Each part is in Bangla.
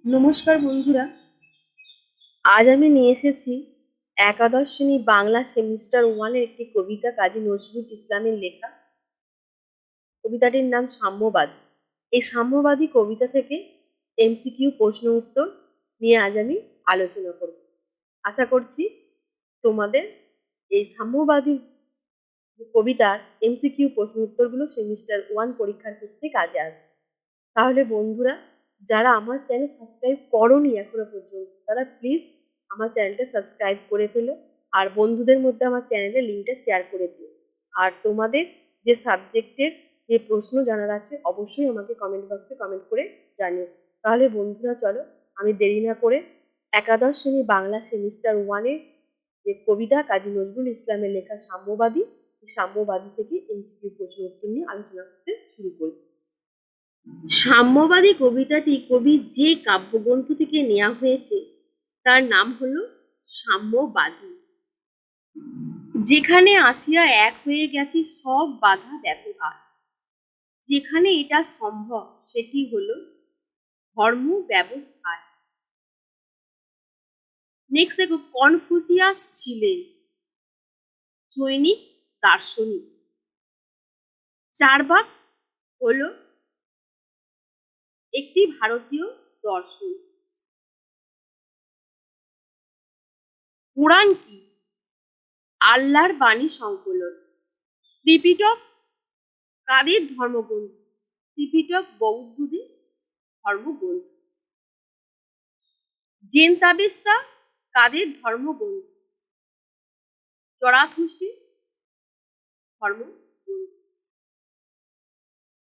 নমস্কার বন্ধুরা, আজ আমি নিয়ে এসেছি একাদশ শ্রেণী বাংলা সেমিস্টার ওয়ানের একটি কবিতা কাজী নজরুল ইসলামের লেখা। কবিতাটির নাম সাম্যবাদী। এই সাম্যবাদী কবিতা থেকে এমসিকিউ প্রশ্ন উত্তর নিয়ে আজ আমি আলোচনা করব। আশা করছি তোমাদের এই সাম্যবাদী কবিতার এমসিকিউ প্রশ্ন উত্তরগুলো সেমিস্টার ওয়ান পরীক্ষার ক্ষেত্রে কাজে আসবে। তাহলে বন্ধুরা, যারা আমার চ্যানেল সাবস্ক্রাইব করোনি এখনো পর্যন্ত, তারা প্লিজ আমার চ্যানেলটা সাবস্ক্রাইব করে ফেলো আর বন্ধুদের মধ্যে আমার চ্যানেলের লিঙ্কটা শেয়ার করে দিও। আর তোমাদের যে সাবজেক্টের যে প্রশ্ন জানার আছে অবশ্যই আমাকে কমেন্ট বক্সে কমেন্ট করে জানিও। তাহলে বন্ধুরা চলো, আমি দেরি না করে একাদশ শ্রেণী বাংলা সেমিস্টার ওয়ানের যে কবিতা কাজী নজরুল ইসলামের লেখা সাম্যবাদী, এই সাম্যবাদী থেকে এমসিকিউ প্রশ্ন উত্তর নিয়ে আলোচনা করতে শুরু করি। সাম্যবাদী কবিতাটি কবির যে কাব্যগ্রন্থ থেকে নেওয়া হয়েছে তার নাম হলো সাম্যবাদী। যেখানে আসিয়া এক হয়ে গেছে সব বাধা ব্যবহার, যেখানে এটা সম্ভব সেটি হলো ধর্ম ব্যবস্থায়। নেক্সট দেখো, কনফুসিয়াস ছিলেন সৈনিক দার্শনিক। চারবাক হলো একটি ভারতীয় দর্শন। পুরাণ কি? আল্লাহর বাণী সংকলন। ত্রিপিটক কাদের ধর্মগ্রন্থ? ত্রিপিটক বৌদ্ধদের ধর্মগ্রন্থ। জেন্তাবেস্তা কাদের ধর্মগ্রন্থ? জরাথুস্ট্রির ধর্মগ্রন্থ।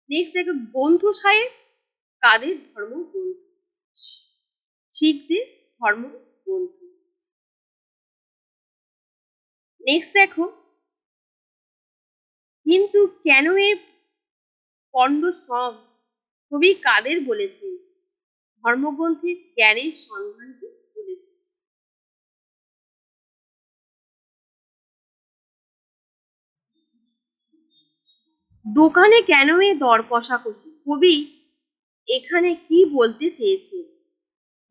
নেক্সট দেখো, গ্রন্থ সাহেব কাদের ধর্মগ্রন্থ? শিখদের ধর্মগ্রন্থ। নেক্সট দেখো, কিন্তু কেন এ পণ্ড সম কবি কাদের বলেছেন? ধর্মগ্রন্থের জ্ঞানের সন্ধানকে বলেছেন। দোকানে কেন এ দর কষাকষি? কবি এখানে কি বলতে চেয়েছে?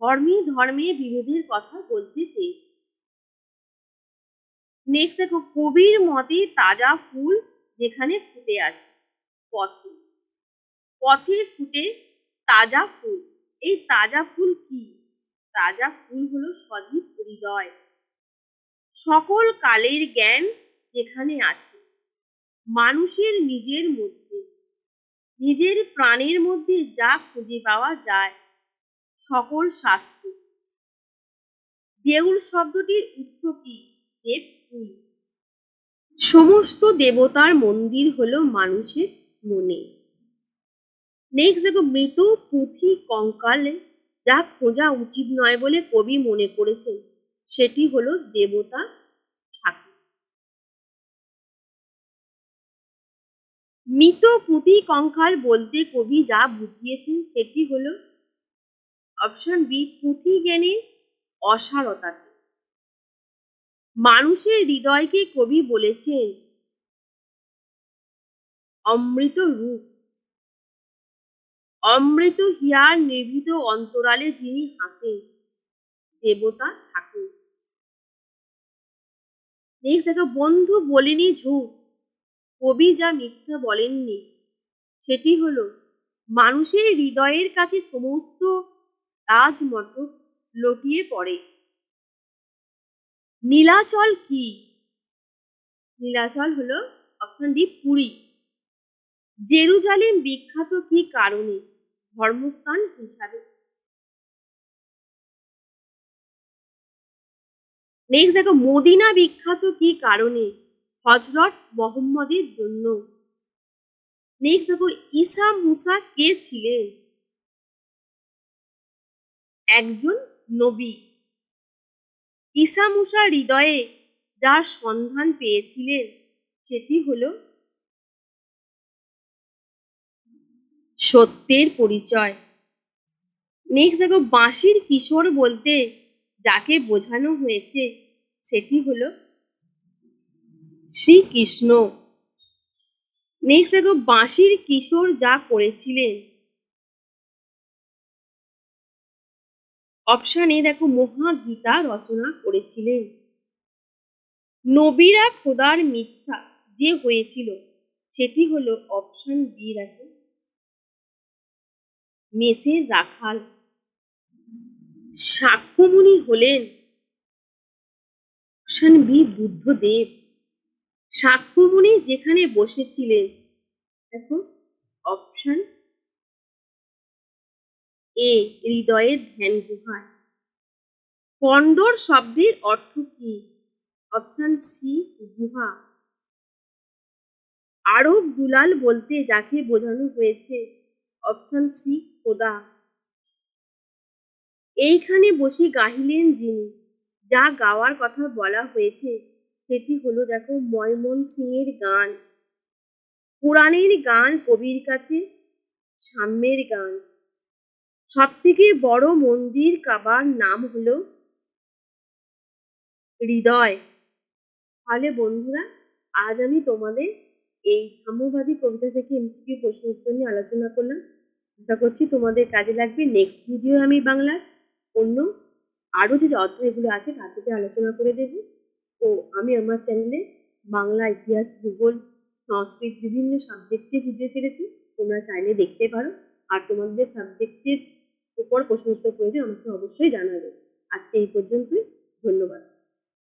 ধর্মে ধর্মে বিরোধের কথা বলতে চেয়েছে। নেক্সট দেখো, কবির মতে তাজা ফুল যেখানে ফুটে আছে পথে, পথে ফুটে তাজা ফুল। এই তাজা ফুল কি? তাজা ফুল হলো সজীব হৃদয়। সকল কালের জ্ঞান যেখানে আছে মানুষের নিজের মধ্যে, নিজের প্রাণের মধ্যে যা খুঁজে পাওয়া যায় সকল শাস্ত্রে। দেউল শব্দটির উৎস কি? দেব ফুল। সমস্ত দেবতার মন্দির হলো মানুষের মনে। নেক্সট দেখো, মৃত পুঁথি কঙ্কালে যা খোঁজা উচিত নয় বলে কবি মনে করেছেন সেটি হলো দেবতা ঠাকুর। মৃত পুঁথি কঙ্কাল বলতে কবি যা বুঝিয়েছেন সেটি হলো অপশন বি, পুঁথি জ্ঞানের অসারতাকে। মানুষের হৃদয়কে কবি বলেছেন অমৃত রূপ। অমৃত হিয়ার নির্ভীত অন্তরালে যিনি হাসেন দেবতা ঠাকুর। নেক্সট দেখো, বন্ধু বলিনি ঝুঁক কবি যা মিথ্যা বলেননি সেটি হলো মানুষের হৃদয়ের কাছে সমস্ত রাজমটক লটিয়ে পড়ে। নীলাচল কি? নীলাচল হলো অপশন ডি, পুরী। জেরুজালেম বিখ্যাত কি কারণে? ধর্মস্থান হিসাবে। নেক্সট দেখো, মদিনা বিখ্যাত কি কারণে? হযরত মুহাম্মদের জন্য। নেক্সট দেখো, ঈসা মুসা কে ছিলেন? একজন নবী। ঈসা মুসা হৃদয়ে যার সন্ধান পেয়েছিলেন সেটি হলো সত্যের পরিচয়। নেক্সট দেখো, বাঁশির কিশোর বলতে যাকে বোঝানো হয়েছে সেটি হলো শ্রীকৃষ্ণ। নেক্সট দেখো, বাঁশির কিশোর যা করেছিলেন অপশন এ দেখো মহাগীতা রচনা করেছিলেন। নবীরা খোদার মিথ্যা যে হয়েছিল সেটি হলো অপশন বি দেখো মেসের রাখাল। শাক্যমুনি হলেন অপশন বি বুদ্ধদেব। শাক্যমুনি যেখানে বসেছিলেন দেখো অপশন এ হৃদয়ের ধ্যান গুহায়। কন্দর শব্দের অর্থ কি? অপশন সি গুহা। আরব দুলাল বলতে যাকে বোঝানো হয়েছে অপশন সি খোদা। এইখানে বসে গাহিলেন যিনি, যা গাওয়ার কথা বলা হয়েছে সেটি হলো দেখো ময়মনসিংহের গান। কোরআনের গান কবির কাছে সাম্যের গান। সব থেকে বড় মন্দির কাবার নাম হলো হৃদয়। তাহলে বন্ধুরা, আজ আমি তোমাদের এই সাম্যবাদী কবিতা থেকে এমসিকিউ প্রশ্ন উত্তর নিয়ে আলোচনা করলাম। আশা করছি তোমাদের কাজে লাগবে। নেক্সট ভিডিও আমি বাংলার অন্য আরো যে অধ্যায়গুলো আছে তার থেকে আলোচনা করে দেব। তো আমি আমার চ্যানেলে বাংলা, ইতিহাস, ভূগোল, সংস্কৃত বিভিন্ন সাবজেক্টে ভিডিও ছেড়েছি, তোমরা চাইলে দেখতে পারো। আর তোমাদের সাবজেক্টের উপর প্রশ্ন উত্তর প্রয়োজন আমাকে অবশ্যই জানাবে। আজকে এই পর্যন্তই, ধন্যবাদ।